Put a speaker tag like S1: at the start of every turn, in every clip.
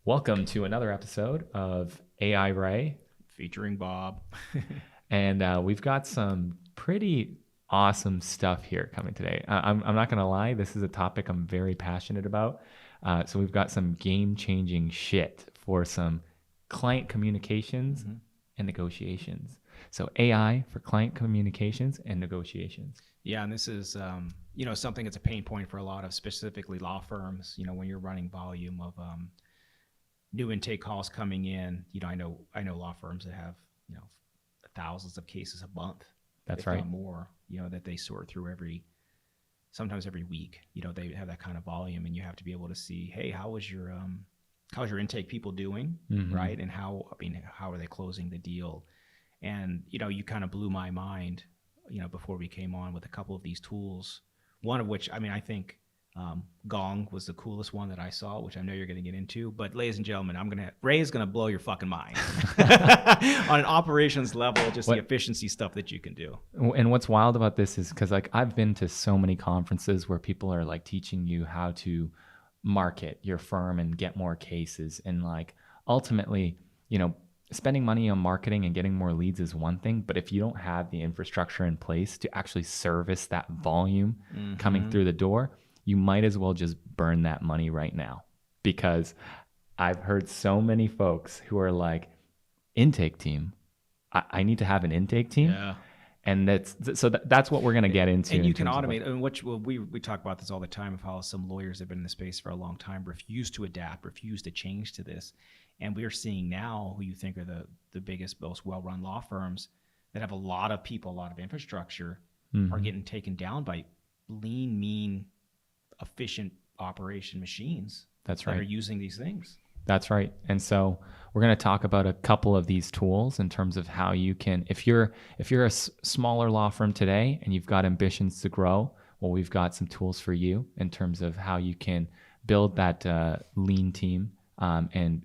S1: Welcome to another episode of AI Ray,
S2: featuring Bob.
S1: and we've got some pretty awesome stuff here coming today. I'm not going to lie, this is a topic I'm very passionate about. So we've got some game-changing shit for some client communications and negotiations. So AI for client communications and negotiations.
S2: Yeah, and this is something that's a pain point for a lot of specifically law firms. When you're running volume of new intake calls coming in, I know law firms that have thousands of cases a month.
S1: That's
S2: if
S1: right.
S2: Not more. That they sort through sometimes every week. They have that kind of volume, and you have to be able to see, hey, how's your intake people doing, right? And how are they closing the deal? And you kind of blew my mind, before we came on with a couple of these tools. One of which, I think Gong was the coolest one that I saw, which I know you're going to get into. But ladies and gentlemen, Ray is going to blow your fucking mind on an operations level, just the efficiency stuff that you can do.
S1: And what's wild about this is because I've been to so many conferences where people are teaching you how to market your firm and get more cases, and ultimately, spending money on marketing and getting more leads is one thing, but if you don't have the infrastructure in place to actually service that volume coming through the door, you might as well just burn that money right now. Because I've heard so many folks who are like, intake team, I need to have an intake team.
S2: Yeah.
S1: And that's what we're going to get into.
S2: And you can automate. We talk about this all the time of how some lawyers that have been in the space for a long time refuse to adapt, refuse to change to this. And we are seeing now who you think are the biggest, most well-run law firms that have a lot of people, a lot of infrastructure, are getting taken down by lean, mean, efficient operation machines.
S1: That's right.
S2: That are using these things.
S1: That's right. And so we're going to talk about a couple of these tools in terms of how you can, if you're a smaller law firm today and you've got ambitions to grow, well, we've got some tools for you in terms of how you can build that lean team and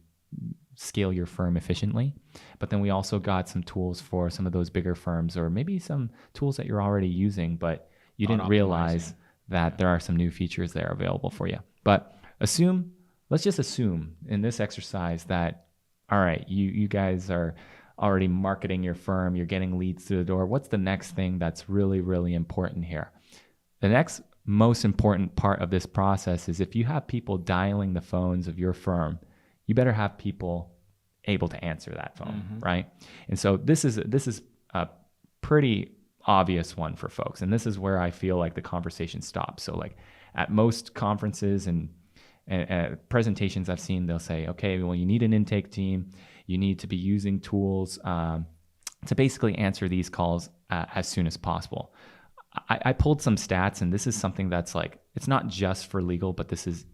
S1: scale your firm efficiently. But then we also got some tools for some of those bigger firms, or maybe some tools that you're already using, but you didn't realize that there are some new features there available for you. But let's just assume in this exercise that, all right, you guys are already marketing your firm, you're getting leads through the door. What's the next thing that's really, really important here? The next most important part of this process is if you have people dialing the phones of your firm, you better have people able to answer that phone, right? And so this is a pretty obvious one for folks. And this is where I feel like the conversation stops. So at most conferences and presentations I've seen, they'll say, okay, well, you need an intake team. You need to be using tools to basically answer these calls as soon as possible. I pulled some stats, and this is something that's it's not just for legal, but this is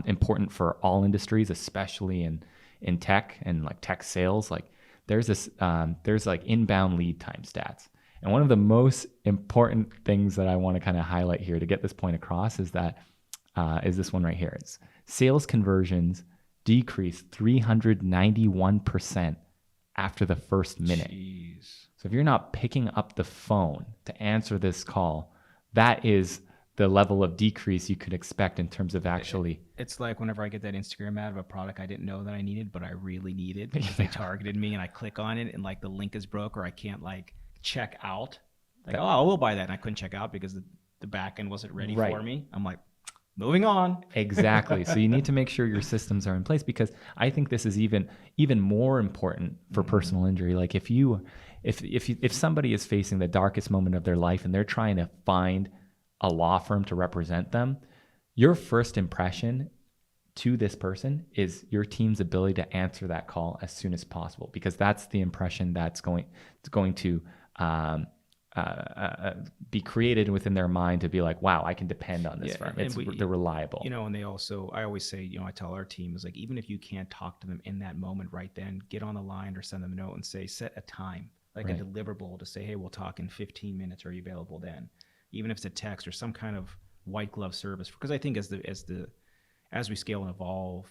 S1: important for all industries, especially in tech and tech sales. There's inbound lead time stats. And one of the most important things that I want to kind of highlight here to get this point across is that is this one right here. It's sales conversions decreased 391% after the first minute.
S2: Jeez.
S1: So if you're not picking up the phone to answer this call, that is the level of decrease you could expect in terms of actually.
S2: It's like whenever I get that Instagram ad of a product I didn't know that I needed, but I really needed because they targeted me, and I click on it and the link is broke, or I can't check out. I will buy that, and I couldn't check out because the back end wasn't ready for me. I'm moving on.
S1: Exactly. So you need to make sure your systems are in place, because I think this is even more important for personal injury. If somebody is facing the darkest moment of their life and they're trying to find a law firm to represent them, your first impression to this person is your team's ability to answer that call as soon as possible, because that's the impression that's going to be created within their mind to be wow, I can depend on this firm. They're reliable.
S2: And they also, I always say, I tell our team is even if you can't talk to them in that moment right then, get on the line or send them a note and say, set a time, a deliverable to say, hey, we'll talk in 15 minutes. Are you available then? Even if it's a text or some kind of white glove service. Because I think as we scale and evolve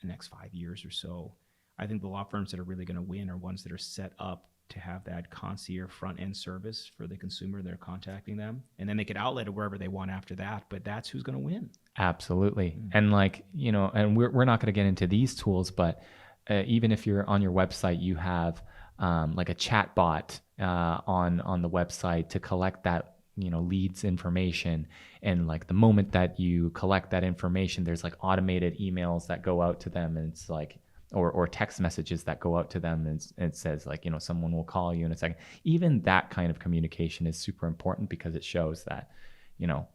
S2: the next 5 years or so, I think the law firms that are really going to win are ones that are set up to have that concierge front end service for the consumer. They're contacting them, and then they could outlet it wherever they want after that. But that's who's going to win.
S1: Absolutely. And like, you know, and we're not going to get into these tools, but even if you're on your website, you have like a chat bot on the website to collect that, you know, leads information. And like the moment that you collect that information, there's like automated emails that go out to them, and it's like, or text messages that go out to them, and it says like, you know, someone will call you in a second. Even that kind of communication is super important, because it shows that, you know,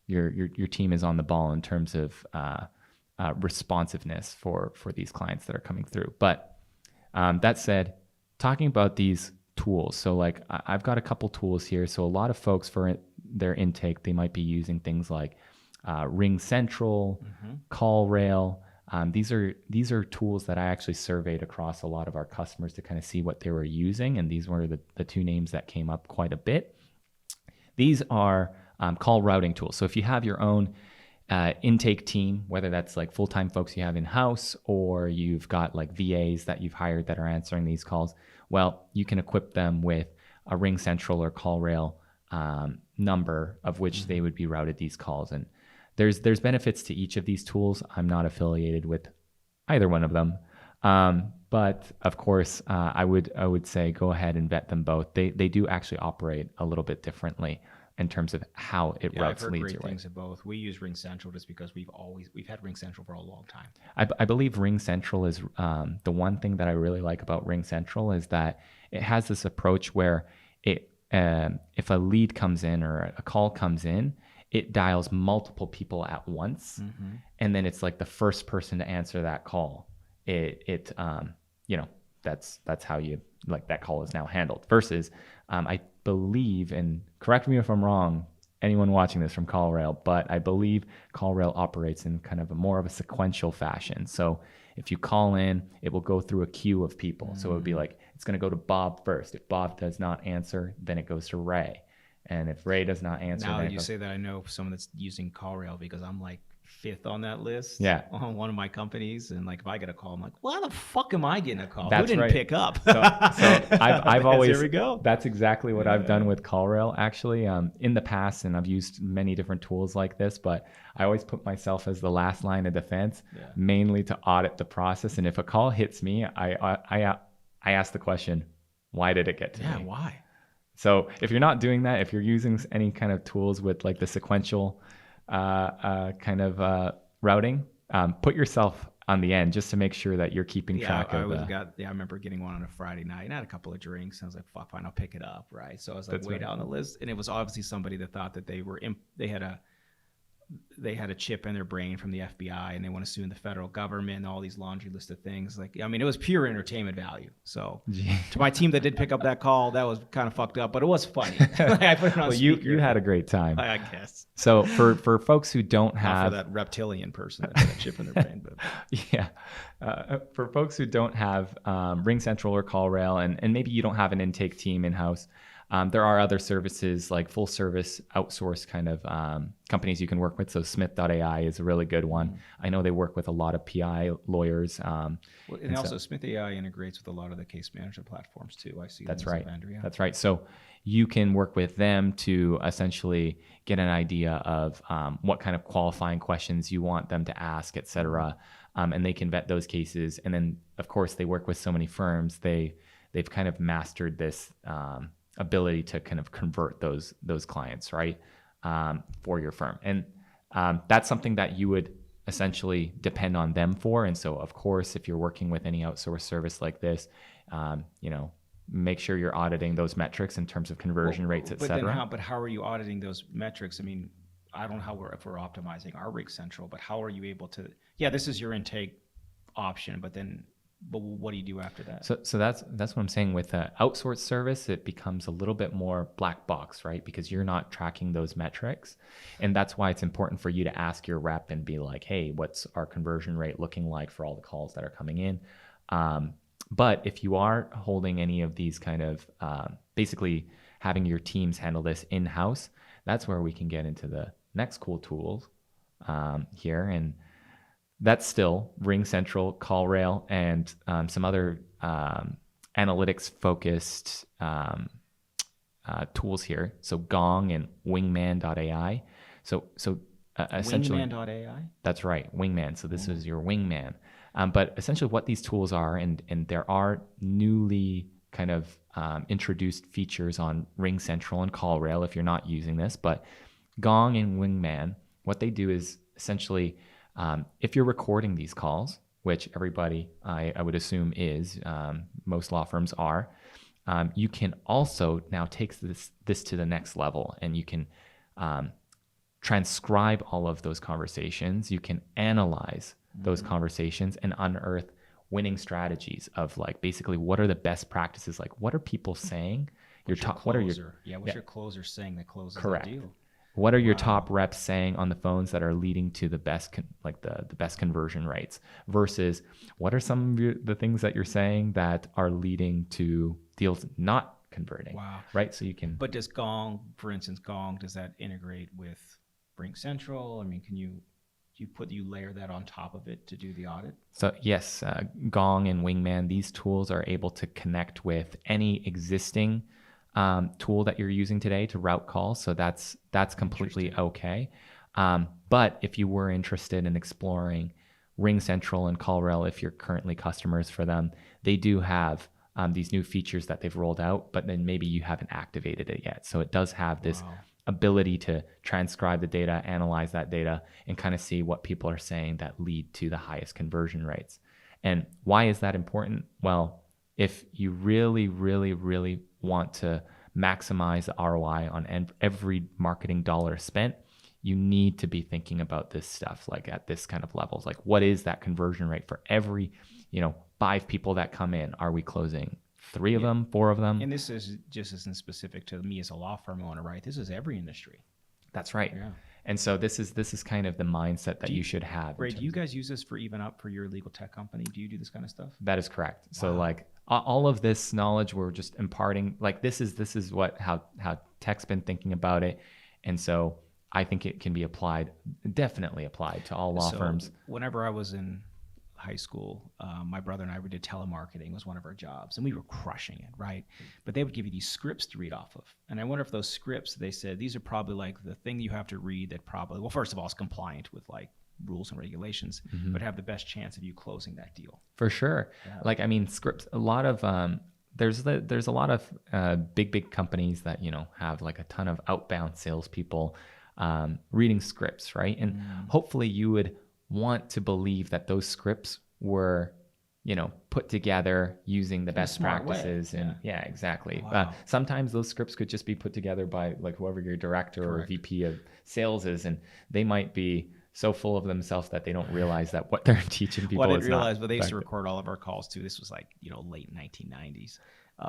S1: your team is on the ball in terms of responsiveness for these clients that are coming through. But that said, talking about these tools, so like I've got a couple tools here. So a lot of folks for their intake, they might be using things like RingCentral, CallRail. These are tools that I actually surveyed across a lot of our customers to kind of see what they were using, and these were the two names that came up quite a bit. These are call routing tools. So if you have your own intake team, whether that's like full-time folks you have in-house, or you've got like VAs that you've hired that are answering these calls, well, you can equip them with a RingCentral or CallRail number of which they would be routed these calls. And there's benefits to each of these tools. I'm not affiliated with either one of them. But of course, I would say go ahead and vet them both. They do actually operate a little bit differently in terms of how it routes leads your way.
S2: I've heard great things of both. We use RingCentral just because we've had RingCentral for a long time.
S1: I believe RingCentral is the one thing that I really like about RingCentral is that it has this approach where if a lead comes in or a call comes in, it dials multiple people at once, and then it's like the first person to answer that call. It you know, that's how you like that call is now handled. Versus I believe, and correct me if I'm wrong, anyone watching this from CallRail, but I believe CallRail operates in kind of more of a sequential fashion. So if you call in, it will go through a queue of people. So it would be like, it's going to go to Bob first. If Bob does not answer, then it goes to Ray. And if Ray does not answer,
S2: now you say that, I know someone that's using CallRail because I'm like 5th on that list.
S1: Yeah.
S2: On one of my companies, and like if I get a call, I'm like, why the fuck am I getting a call?
S1: That's
S2: Who didn't
S1: right.
S2: pick up?
S1: So I've always,
S2: there we go.
S1: That's exactly what I've done with CallRail actually in the past, and I've used many different tools like this, but I always put myself as the last line of defense, mainly to audit the process. And if a call hits me, I ask the question, why did it get to me?
S2: Yeah, why?
S1: So if you're not doing that, if you're using any kind of tools with like the sequential kind of routing, put yourself on the end just to make sure that you're keeping track of
S2: I remember getting one on a Friday night and I had a couple of drinks. And I was like, fuck, fine, I'll pick it up, right? So I was like, way down the list. And it was obviously somebody that thought that they had a chip in their brain from the FBI and they want to sue the federal government and all these laundry list of things. Like, I mean, it was pure entertainment value. So to my team that did pick up that call, that was kind of fucked up, but it was funny. Like, I put it on speaker.
S1: You had a great time.
S2: I guess.
S1: So for folks who don't have
S2: that reptilian person that had a chip in their brain, but
S1: yeah, for folks who don't have RingCentral or CallRail, and maybe you don't have an intake team in-house, there are other services like full service outsource kind of companies you can work with. So Smith.ai is a really good one. I know they work with a lot of PI lawyers.
S2: And also Smith.ai integrates with a lot of the case management platforms too. I see
S1: that's
S2: them
S1: right.
S2: As a vendor, yeah.
S1: That's right. So you can work with them to essentially get an idea of what kind of qualifying questions you want them to ask, et cetera. And they can vet those cases. And then of course they work with so many firms. They've kind of mastered this ability to kind of convert those clients, right, for your firm. And that's something that you would essentially depend on them for. And so, of course, if you're working with any outsourced service like this, make sure you're auditing those metrics in terms of conversion rates, et cetera.
S2: But how are you auditing those metrics? I mean, I don't know how if we're optimizing our RingCentral, but how are you able to, this is your intake option, but what do you do after that?
S1: So that's what I'm saying. With an outsourced service, it becomes a little bit more black box, right? Because you're not tracking those metrics. And that's why it's important for you to ask your rep and be like, hey, what's our conversion rate looking like for all the calls that are coming in? But if you are holding any of these kind of basically having your teams handle this in-house, that's where we can get into the next cool tools here. And that's still RingCentral, CallRail, and some other analytics focused tools here. So Gong and Wingman.ai. So essentially,
S2: Wingman.ai?
S1: That's right, Wingman. So this is your wingman. But essentially what these tools are, and there are newly kind of introduced features on RingCentral and CallRail if you're not using this, but Gong and Wingman, what they do is essentially, if you're recording these calls, which everybody I would assume is, most law firms are, you can also now take this to the next level, and you can transcribe all of those conversations. You can analyze those conversations and unearth winning strategies of like basically what are the best practices, like what are people saying,
S2: what's your closer saying that closes
S1: correct
S2: the deal?
S1: What are your top reps saying on the phones that are leading to the best the best conversion rates, versus what are some of the things that you're saying that are leading to deals not converting?
S2: Wow.
S1: Right. So you can,
S2: but does Gong, for instance, does that integrate with RingCentral? I mean, can you layer that on top of it to do the audit?
S1: So yes, Gong and Wingman, these tools are able to connect with any existing tool that you're using today to route calls. So that's completely okay. But if you were interested in exploring RingCentral and CallRail, if you're currently customers for them, they do have these new features that they've rolled out, but then maybe you haven't activated it yet. So it does have this ability to transcribe the data, analyze that data, and kind of see what people are saying that lead to the highest conversion rates. And why is that important? Well, if you really, really, really want to maximize the ROI on every marketing dollar spent, you need to be thinking about this stuff like at this kind of levels. Like, what is that conversion rate for every, 5 people that come in? Are we closing 3 of them, 4 of them?
S2: And this is just isn't specific to me as a law firm owner, right? This is every industry.
S1: That's right.
S2: Yeah.
S1: And so this is kind of the mindset that you should have.
S2: Ray, do you guys use this for even up for your legal tech company? Do you do this kind of stuff?
S1: That is correct. Wow. So like all of this knowledge we're just imparting, like this is how tech's been thinking about it. And so I think it can be definitely applied to all law firms.
S2: Whenever I was in high school, my brother and I did telemarketing was one of our jobs, and we were crushing it, right? But they would give you these scripts to read off of, and I wonder if those scripts, they said these are probably like the thing you have to read that probably, well, first of all, is compliant with like rules and regulations, but have the best chance of you closing that deal.
S1: For sure. Yeah. Like, I mean, scripts, a lot of there's a lot of big companies that have like a ton of outbound salespeople reading scripts, right? And hopefully you would want to believe that those scripts were, put together using the best practices. And yeah, exactly. Wow. Sometimes those scripts could just be put together by like whoever your director or VP of sales is, and they might be so full of themselves that they don't realize that what they're teaching people
S2: well, I
S1: is
S2: didn't realize,
S1: not
S2: but they used to record all of our calls too. This was like, late 1990s.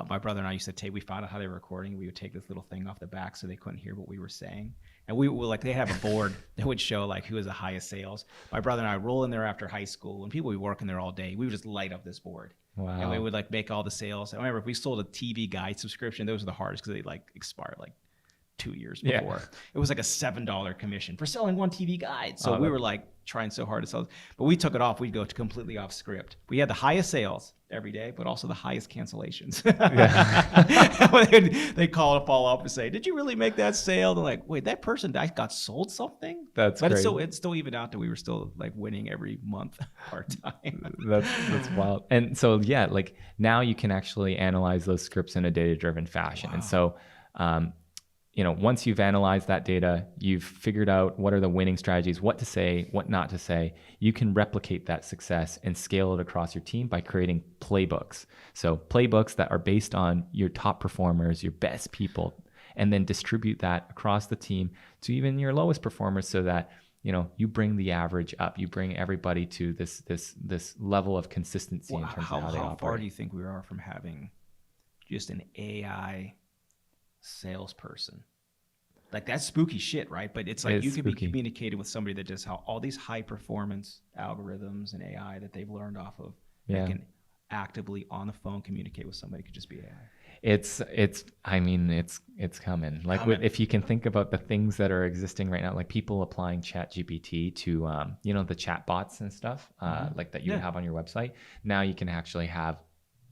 S2: My brother and I used to we found out how they were recording. We would take this little thing off the back so they couldn't hear what we were saying. And we were like, they have a board that would show like who was the highest sales. My brother and I roll in there after high school, and people would be working there all day. We would just light up this board. Wow. And we would like make all the sales. I remember if we sold a TV guide subscription, those were the hardest because they like expired like 2 years before. Yeah. It was like a $7 commission for selling one TV guide. So we were like trying so hard to sell, but we took it off. We'd go to completely off script. We had the highest sales every day, but also the highest cancellations. They call to follow up and say, "Did you really make that sale?" They're like, "Wait, that person got sold something?"
S1: But
S2: it's still even out that we were still like winning every month part time.
S1: That's wild. And so yeah, like now you can actually analyze those scripts in a data-driven fashion. Wow. And so once you've analyzed that data, you've figured out what are the winning strategies, what to say, what not to say, you can replicate that success and scale it across your team by creating playbooks. So playbooks that are based on your top performers, your best people, and then distribute that across the team to even your lowest performers so that, you bring the average up. You bring everybody to this level of consistency in terms of how they operate.
S2: How far do you think we are from having just an AI salesperson? Like, that's spooky shit, right? But it's like you can be communicating with somebody that does all these high performance algorithms and AI that they've learned off of. That can actively on the phone communicate with somebody. It could just be AI.
S1: It's coming. Like if you can think about the things that are existing right now, like people applying ChatGPT to the chat bots and stuff, like that you have on your website. Now you can actually have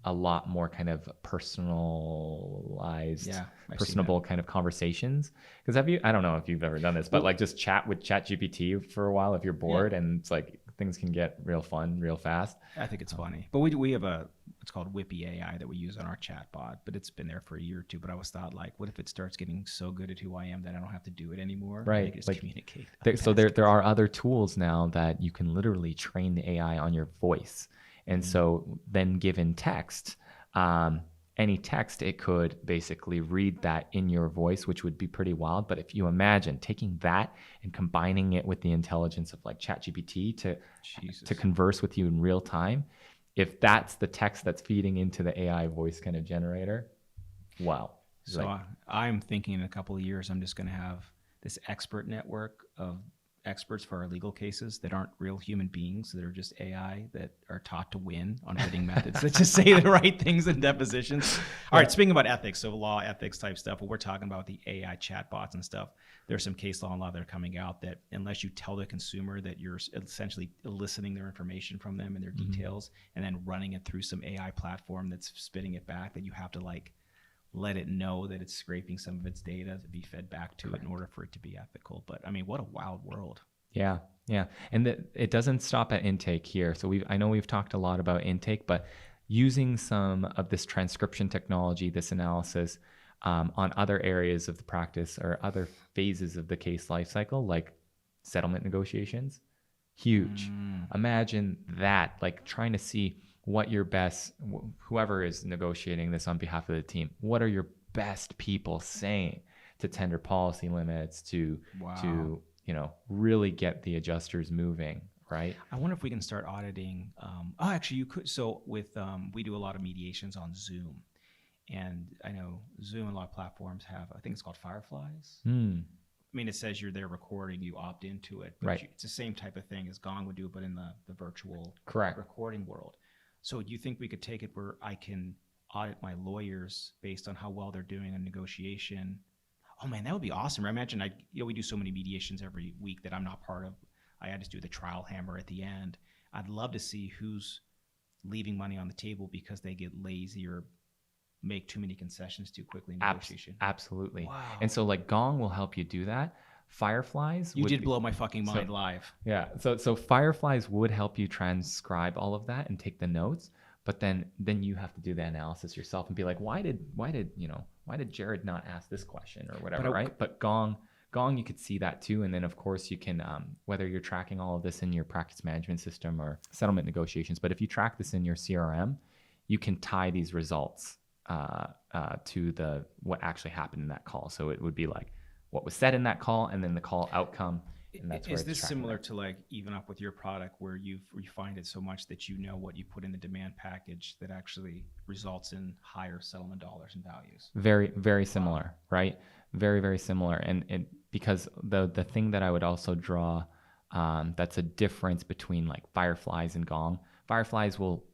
S1: a lot more kind of personalized, personable kind of conversations. Because I don't know if you've ever done this, but like just chat with ChatGPT for a while if you're bored, and it's like things can get real fun real fast.
S2: I think it's funny. But we have it's called Whippy AI that we use on our chat bot, but it's been there for a year or two. But I always thought, like, what if it starts getting so good at who I am that I don't have to do it anymore?
S1: Right.
S2: They can just communicate.
S1: So there are other tools now that you can literally train the AI on your voice. And so then given text, any text, it could basically read that in your voice, which would be pretty wild. But if you imagine taking that and combining it with the intelligence of like ChatGPT to converse with you in real time, if that's the text that's feeding into the AI voice kind of generator, wow.
S2: So I'm thinking in a couple of years, I'm just going to have this expert network of experts for our legal cases that aren't real human beings, that are just AI that are taught to win on bidding methods that just say the right things in depositions. All right, speaking about ethics, so law, ethics type stuff, what we're talking about, the AI chatbots and stuff, there's some case law and law that are coming out that unless you tell the consumer that you're essentially eliciting their information from them and their details and then running it through some AI platform that's spitting it back, that you have to like let it know that it's scraping some of its data to be fed back to it in order for it to be ethical. But I mean, what a wild world.
S1: Yeah. And it doesn't stop at intake here. So I know we've talked a lot about intake, but using some of this transcription technology, this analysis on other areas of the practice or other phases of the case lifecycle, like settlement negotiations, huge. Imagine that, like trying to see what your best, whoever is negotiating this on behalf of the team, what are your best people saying to tender policy limits, to really get the adjusters moving, right?
S2: I wonder if we can start auditing. Actually, you could. So with we do a lot of mediations on Zoom, and I know Zoom and a lot of platforms have, I think it's called Fireflies. I mean, it says you're there recording, you opt into it, but
S1: right.
S2: It's the same type of thing as Gong would do, but in the virtual recording world. So do you think we could take it where I can audit my lawyers based on how well they're doing a negotiation? Oh man, that would be awesome. I imagine we do so many mediations every week that I'm not part of. I just do the trial hammer at the end. I'd love to see who's leaving money on the table because they get lazy or make too many concessions too quickly in negotiation.
S1: Absolutely.
S2: Wow.
S1: And so like Gong will help you do that. Fireflies.
S2: You did blow my fucking mind live.
S1: Yeah. So Fireflies would help you transcribe all of that and take the notes, but then you have to do the analysis yourself and be like, why did Jared not ask this question or whatever, right? But Gong, you could see that too. And then of course you can, whether you're tracking all of this in your practice management system or settlement negotiations, but if you track this in your CRM, you can tie these results to what actually happened in that call. So it would be like what was said in that call and then the call outcome. And that's
S2: is this similar to like Even Up with your product where you've refined it so much that you know what you put in the demand package that actually results in higher settlement dollars and values?
S1: Very, very similar, right? Very, very similar. And because the thing that I would also draw that's a difference between like Fireflies and Gong. Fireflies will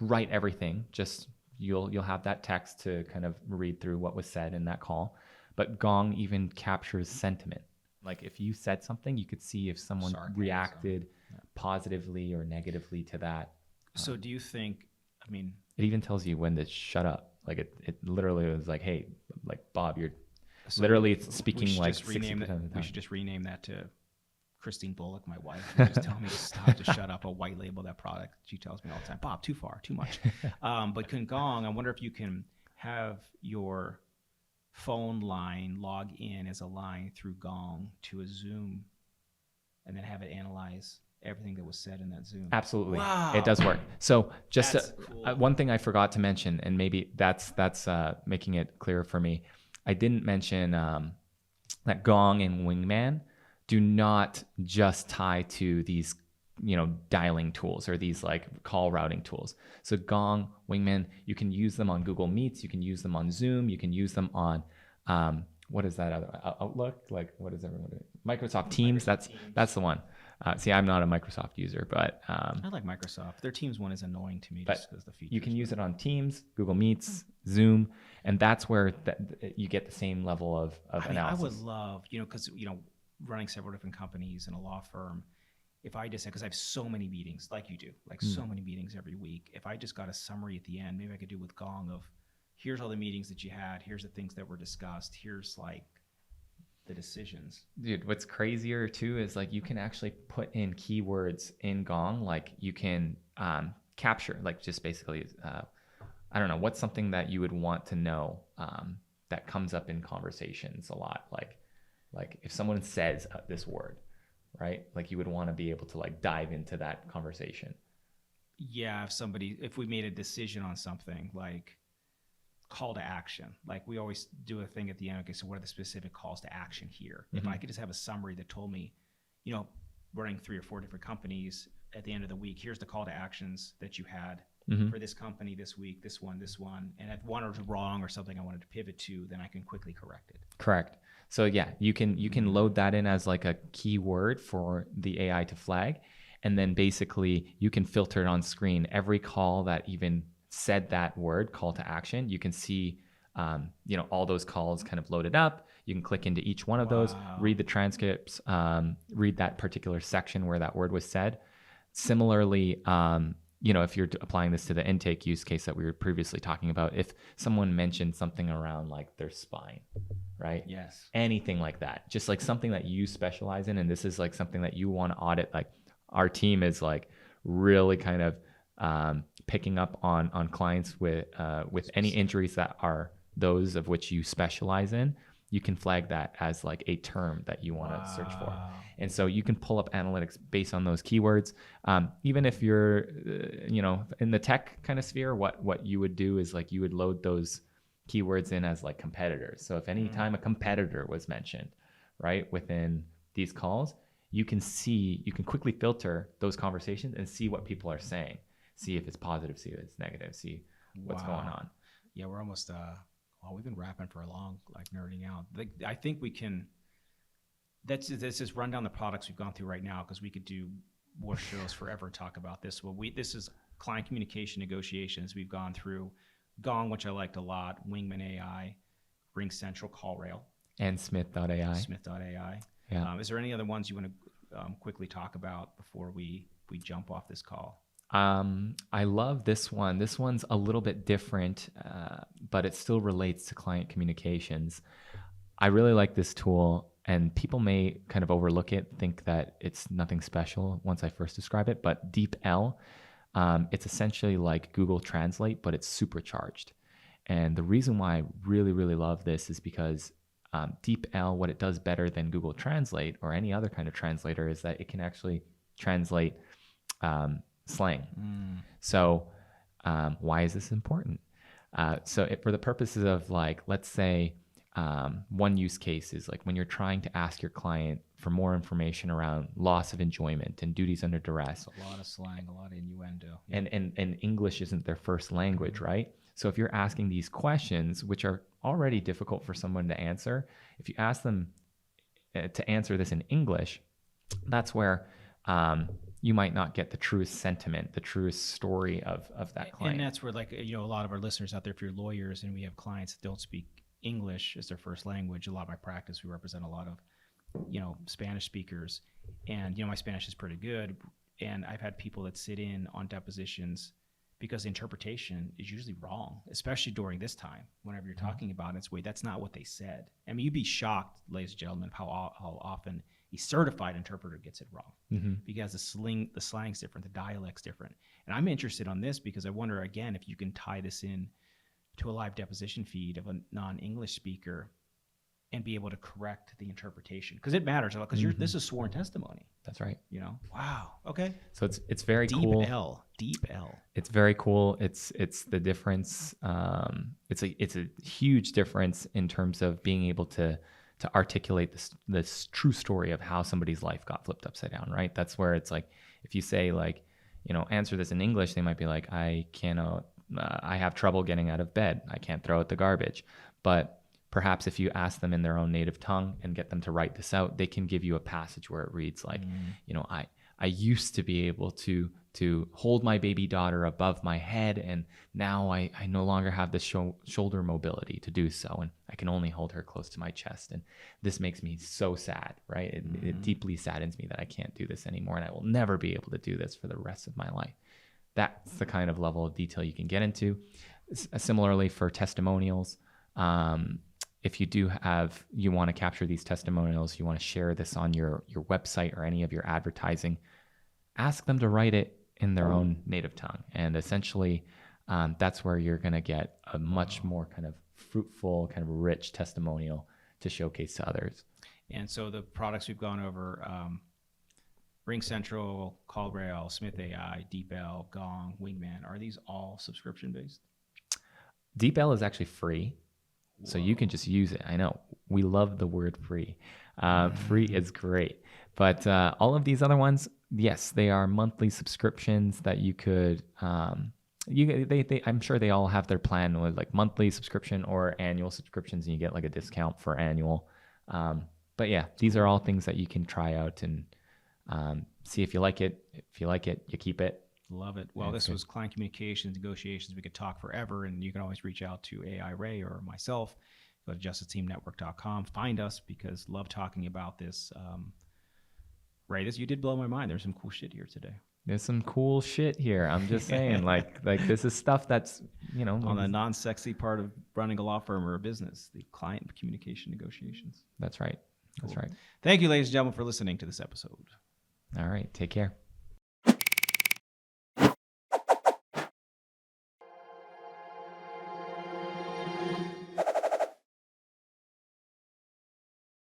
S1: write everything, just you'll have that text to kind of read through what was said in that call. But Gong even captures sentiment. Like if you said something, you could see if someone reacted positively or negatively to that.
S2: So do you think, I mean,
S1: it even tells you when to shut up. Like it literally was like, hey, like Bob, you're literally speaking like 60% of the time.
S2: We should just rename that to Christine Bullock, my wife, who just tell me to stop, to shut up, or white label that product. She tells me all the time, Bob, too far, too much. But can Gong, I wonder if you can have your phone line log in as a line through Gong to a Zoom and then have it analyze everything that was said in that Zoom.
S1: Absolutely.
S2: Wow.
S1: It does work. So just
S2: cool.
S1: One thing I forgot to mention, and maybe that's making it clearer for me. I didn't mention that Gong and Wingman do not just tie to these, dialing tools or these like call routing tools. So Gong, Wingman, you can use them on Google Meets, you can use them on Zoom, you can use them on what is that other Outlook? Like what is everyone doing? Microsoft Teams. That's the one. See, I'm not a Microsoft user, but
S2: I like Microsoft. Their Teams one is annoying to me just because the features.
S1: You can use it on Teams, Google Meets, Zoom, and that's where you get the same level of analysis.
S2: I would love, because running several different companies in a law firm, if I just, because I have so many meetings like you do, like so many meetings every week, if I just got a summary at the end, maybe I could do with Gong of here's all the meetings that you had, here's the things that were discussed, here's like the decisions.
S1: Dude, what's crazier too is like you can actually put in keywords in Gong, like you can capture, like just basically, I don't know, what's something that you would want to know that comes up in conversations a lot, like if someone says this word, right? Like you would want to be able to like dive into that conversation.
S2: Yeah, if we made a decision on something, like call to action, like we always do a thing at the end. Okay, so what are the specific calls to action here? If I could just have a summary that told me, running 3 or 4 different companies at the end of the week, here's the call to actions that you had for this company this week, this one, and if one was wrong or something I wanted to pivot to, then I can quickly correct it.
S1: Correct. So yeah, you can load that in as like a keyword for the AI to flag, and then basically you can filter it on screen. Every call that even said that word, call to action, you can see all those calls kind of loaded up. You can click into each one of those, read the transcripts, read that particular section where that word was said. Similarly, if you're applying this to the intake use case that we were previously talking about, if someone mentioned something around like their spine, right?
S2: Yes.
S1: Anything like that, just like something that you specialize in, and this is like something that you want to audit. Like our team is like really kind of picking up on clients with any injuries that are those of which you specialize in. You can flag that as like a term that you want to search for. And so you can pull up analytics based on those keywords. Even if you're, in the tech kind of sphere, what you would do is like you would load those keywords in as like competitors. So if any time a competitor was mentioned, right, within these calls, you can quickly filter those conversations and see what people are saying. See if it's positive, see if it's negative, see what's going on.
S2: Yeah, we're almost, we've been rapping for a long, like nerding out. I think we can, let's just run down the products we've gone through right now, because we could do more shows forever and talk about this. Well, this is client communication negotiations. We've gone through Gong, which I liked a lot, Wingman AI, RingCentral, CallRail.
S1: And Smith.ai.
S2: Smith.ai.
S1: Yeah.
S2: Is there any other ones you want to quickly talk about before we jump off this call?
S1: I love this one. This one's a little bit different, but it still relates to client communications. I really like this tool, and people may kind of overlook it, think that it's nothing special once I first describe it, but DeepL, it's essentially like Google Translate, but it's supercharged. And the reason why I really, really love this is because DeepL, what it does better than Google Translate or any other kind of translator is that it can actually translate slang. So why is this important? For the purposes of like, let's say one use case is like when you're trying to ask your client for more information around loss of enjoyment and duties under duress.
S2: That's a lot of slang, a lot of innuendo.
S1: Yeah. And English isn't their first language, right? So if you're asking these questions, which are already difficult for someone to answer, if you ask them to answer this in English, that's where you might not get the truest sentiment, the truest story of that client.
S2: And that's where, like, a lot of our listeners out there, if you're lawyers and we have clients that don't speak English as their first language, a lot of my practice, we represent a lot of, Spanish speakers, and, my Spanish is pretty good. And I've had people that sit in on depositions because the interpretation is usually wrong, especially during this time, whenever you're talking about it, that's not what they said. I mean, you'd be shocked, ladies and gentlemen, how often a certified interpreter gets it wrong, because the slang's different, the dialect's different. And I'm interested on this because I wonder, again, if you can tie this in to a live deposition feed of a non-English speaker and be able to correct the interpretation, because it matters a lot, because this is sworn testimony.
S1: That's right.
S2: Wow. Okay.
S1: So it's very cool.
S2: DeepL.
S1: It's very cool. It's the difference. It's a huge difference in terms of being able to articulate this true story of how somebody's life got flipped upside down, right? That's where it's like, if you say like, answer this in English, they might be like, I have trouble getting out of bed. I can't throw out the garbage. But perhaps if you ask them in their own native tongue and get them to write this out, they can give you a passage where it reads like, I used to be able to hold my baby daughter above my head, and now I no longer have the shoulder mobility to do so, and I can only hold her close to my chest. And this makes me so sad, right? It deeply saddens me that I can't do this anymore. And I will never be able to do this for the rest of my life. That's the kind of level of detail you can get into. Similarly for testimonials, if you you want to capture these testimonials, you want to share this on your website or any of your advertising, ask them to write it in their own native tongue. And essentially, that's where you're going to get a much more kind of fruitful, kind of rich testimonial to showcase to others.
S2: And so the products we've gone over, RingCentral, CallRail, Smith.ai, DeepL, Gong, Wingman, are these all subscription based?
S1: DeepL is actually free. So you can just use it. I know we love the word free. Free is great. But all of these other ones, yes, they are monthly subscriptions that you could, I'm sure they all have their plan with like monthly subscription or annual subscriptions, and you get like a discount for annual. But yeah, these are all things that you can try out and see if you like it. If you like it, you keep it.
S2: Love it. Well, this was client communications, negotiations. We could talk forever, and you can always reach out to AI Ray or myself. Go to justicesteamnetwork.com. Find us, because love talking about this. Ray, you did blow my mind. There's some cool shit here today.
S1: There's some cool shit here. I'm just saying, like this is stuff that's,
S2: on the non-sexy part of running a law firm or a business, the client communication negotiations.
S1: That's right. That's right.
S2: Thank you, ladies and gentlemen, for listening to this episode.
S1: All right. Take care.